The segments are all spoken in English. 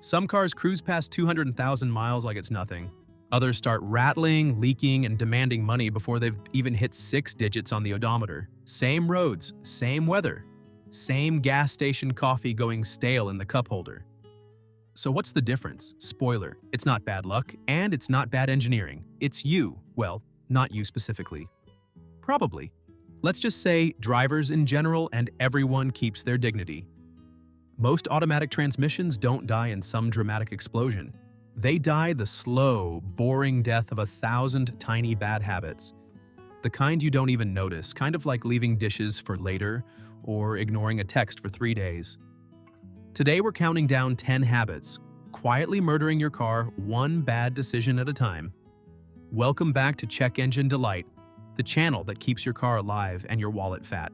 Some cars cruise past 200,000 miles like it's nothing. Others start rattling, leaking, and demanding money before they've even hit 6 digits on the odometer. Same roads, same weather, same gas station coffee going stale in the cup holder. So what's the difference? Spoiler, it's not bad luck, and it's not bad engineering. It's you. Well, not you specifically. Probably. Let's just say drivers in general and everyone keeps their dignity. Most automatic transmissions don't die in some dramatic explosion. They die the slow, boring death of 1,000 tiny bad habits. The kind you don't even notice, kind of like leaving dishes for later or ignoring a text for 3 days. Today we're counting down 10 habits, quietly murdering your car one bad decision at a time. Welcome back to Check Engine Delight, the channel that keeps your car alive and your wallet fat.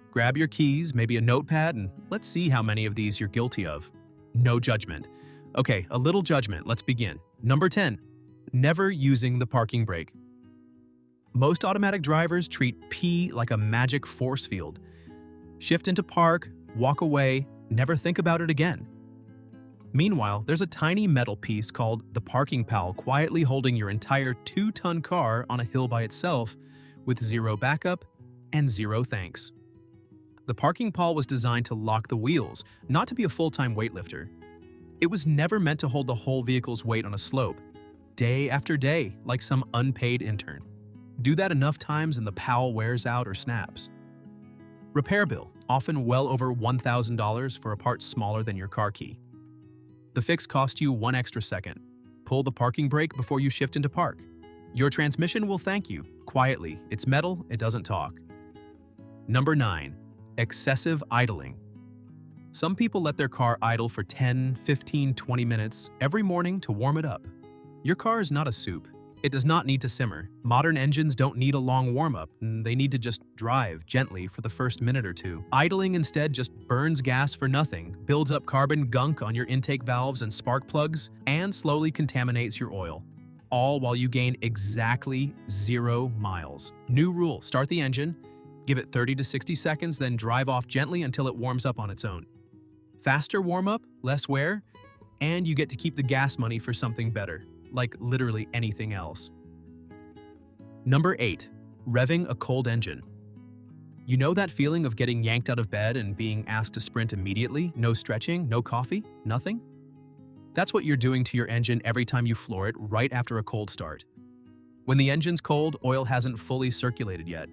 Grab your keys, maybe a notepad, and let's see how many of these you're guilty of. No judgment. Okay, a little judgment. Let's begin. Number 10. Never using the parking brake. Most automatic drivers treat P like a magic force field. Shift into park, walk away, never think about it again. Meanwhile, there's a tiny metal piece called the parking pal quietly holding your entire 2-ton car on a hill by itself with zero backup and zero thanks. The parking pal was designed to lock the wheels, not to be a full-time weightlifter. It was never meant to hold the whole vehicle's weight on a slope, day after day, like some unpaid intern. Do that enough times and the pal wears out or snaps. Repair bill, often well over $1,000 for a part smaller than your car key. The fix cost you 1 extra second. Pull the parking brake before you shift into park. Your transmission will thank you, quietly. It's metal, it doesn't talk. Number 9. Excessive idling. Some people let their car idle for 10, 15, 20 minutes every morning to warm it up. Your car is not a soup. It does not need to simmer. Modern engines don't need a long warm-up, and they need to just drive gently for the first minute or two. Idling instead just burns gas for nothing, builds up carbon gunk on your intake valves and spark plugs, and slowly contaminates your oil. All while you gain exactly 0 miles. New rule, start the engine, give it 30 to 60 seconds, then drive off gently until it warms up on its own. Faster warm-up, less wear, and you get to keep the gas money for something better, like literally anything else. Number 8. Revving a cold engine. You know that feeling of getting yanked out of bed and being asked to sprint immediately? No stretching, no coffee, nothing? That's what you're doing to your engine every time you floor it right after a cold start. When the engine's cold, oil hasn't fully circulated yet.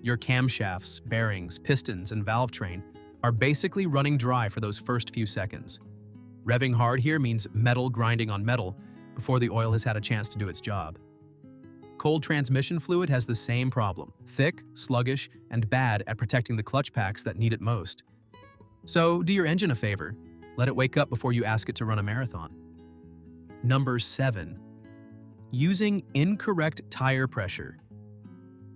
Your camshafts, bearings, pistons, and valve train are basically running dry for those first few seconds. Revving hard here means metal grinding on metal before the oil has had a chance to do its job. Cold transmission fluid has the same problem, thick, sluggish, and bad at protecting the clutch packs that need it most. So do your engine a favor. Let it wake up before you ask it to run a marathon. Number 7. Using incorrect tire pressure.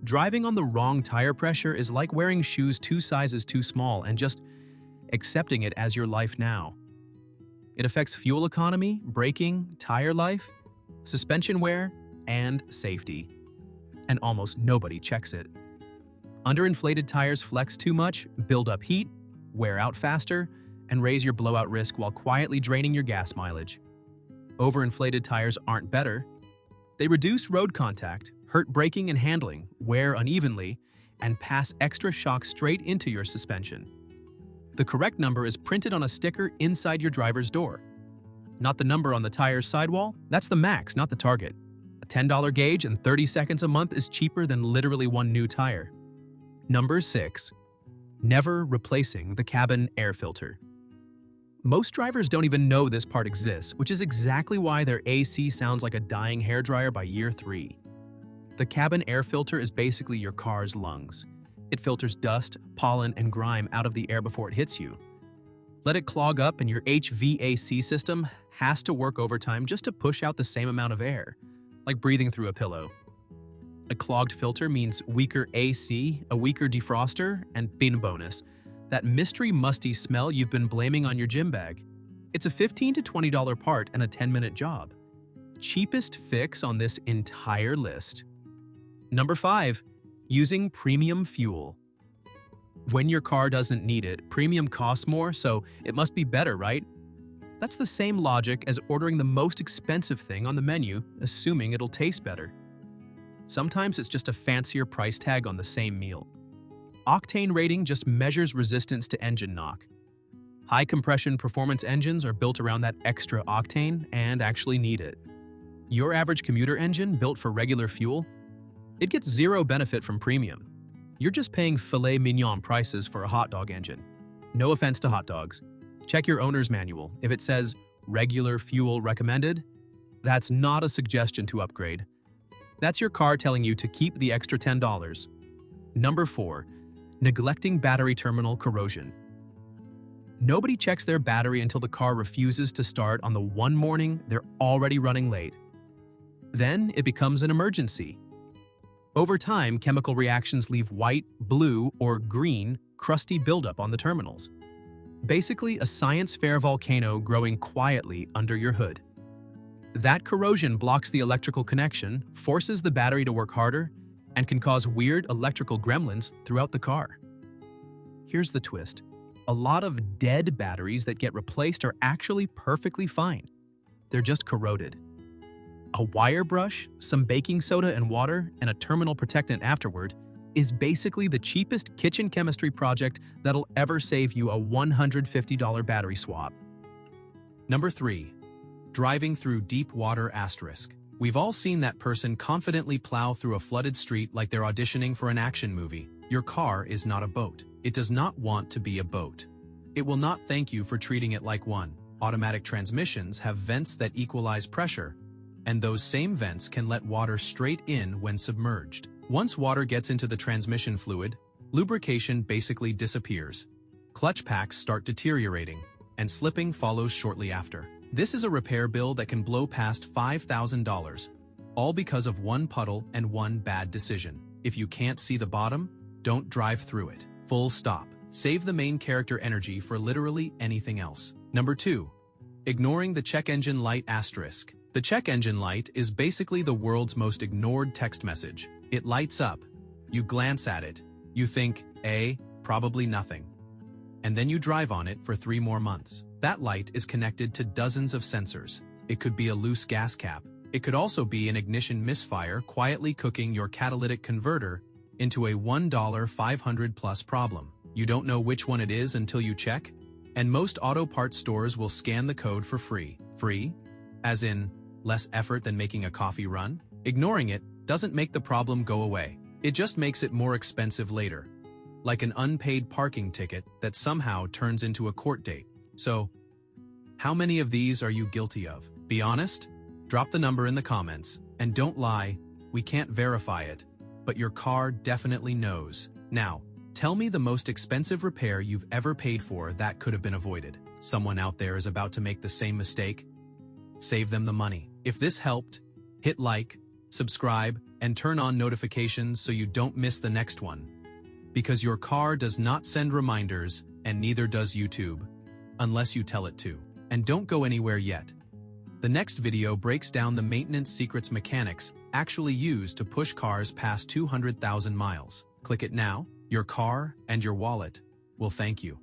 Driving on the wrong tire pressure is like wearing shoes 2 sizes too small and just accepting it as your life now. It affects fuel economy, braking, tire life, suspension wear, and safety. And almost nobody checks it. Underinflated tires flex too much, build up heat, wear out faster, and raise your blowout risk while quietly draining your gas mileage. Overinflated tires aren't better. They reduce road contact, hurt braking and handling, wear unevenly, and pass extra shock straight into your suspension. The correct number is printed on a sticker inside your driver's door. Not the number on the tire's sidewall, that's the max, not the target. A $10 gauge and 30 seconds a month is cheaper than literally 1 new tire. Number 6. Never replacing the cabin air filter. Most drivers don't even know this part exists, which is exactly why their AC sounds like a dying hairdryer by year 3. The cabin air filter is basically your car's lungs. It filters dust, pollen, and grime out of the air before it hits you. Let it clog up and your HVAC system has to work overtime just to push out the same amount of air, like breathing through a pillow. A clogged filter means weaker AC, a weaker defroster, and bin bonus, that mystery musty smell you've been blaming on your gym bag. It's a $15 to $20 part and a 10-minute job. Cheapest fix on this entire list. Number 5. Using premium fuel. When your car doesn't need it, premium costs more, so it must be better, right? That's the same logic as ordering the most expensive thing on the menu, assuming it'll taste better. Sometimes it's just a fancier price tag on the same meal. Octane rating just measures resistance to engine knock. High compression performance engines are built around that extra octane and actually need it. Your average commuter engine built for regular fuel? It gets zero benefit from premium. You're just paying filet mignon prices for a hot dog engine. No offense to hot dogs. Check your owner's manual. If it says regular fuel recommended, that's not a suggestion to upgrade. That's your car telling you to keep the extra $10. Number 4. Neglecting battery terminal corrosion. Nobody checks their battery until the car refuses to start on the one morning they're already running late. Then it becomes an emergency. Over time, chemical reactions leave white, blue, or green, crusty buildup on the terminals. Basically, a science fair volcano growing quietly under your hood. That corrosion blocks the electrical connection, forces the battery to work harder, and can cause weird electrical gremlins throughout the car. Here's the twist. A lot of dead batteries that get replaced are actually perfectly fine. They're just corroded. A wire brush, some baking soda and water, and a terminal protectant afterward is basically the cheapest kitchen chemistry project that'll ever save you a $150 battery swap. Number 3. Driving through deep water asterisk. We've all seen that person confidently plow through a flooded street like they're auditioning for an action movie. Your car is not a boat. It does not want to be a boat. It will not thank you for treating it like one. Automatic transmissions have vents that equalize pressure, and those same vents can let water straight in when submerged. Once water gets into the transmission fluid, lubrication basically disappears. Clutch packs start deteriorating, and slipping follows shortly after. This is a repair bill that can blow past $5,000, all because of one puddle and one bad decision. If you can't see the bottom, don't drive through it. Full stop. Save the main character energy for literally anything else. Number 2. Ignoring the check engine light asterisk. The check engine light is basically the world's most ignored text message. It lights up. You glance at it. You think, probably nothing. And then you drive on it for 3 more months. That light is connected to dozens of sensors. It could be a loose gas cap. It could also be an ignition misfire quietly cooking your catalytic converter into a $1 500+ problem. You don't know which one it is until you check, and most auto parts stores will scan the code for free. Free? As in, less effort than making a coffee run? Ignoring it doesn't make the problem go away. It just makes it more expensive later. Like an unpaid parking ticket that somehow turns into a court date. So, how many of these are you guilty of? Be honest? Drop the number in the comments. And don't lie, we can't verify it, but your car definitely knows. Now, tell me the most expensive repair you've ever paid for that could have been avoided. Someone out there is about to make the same mistake. Save them the money. If this helped, hit like, subscribe, and turn on notifications so you don't miss the next one. Because your car does not send reminders, and neither does YouTube, unless you tell it to. And don't go anywhere yet. The next video breaks down the maintenance secrets mechanics actually use to push cars past 200,000 miles. Click it now. Your car and your wallet will thank you.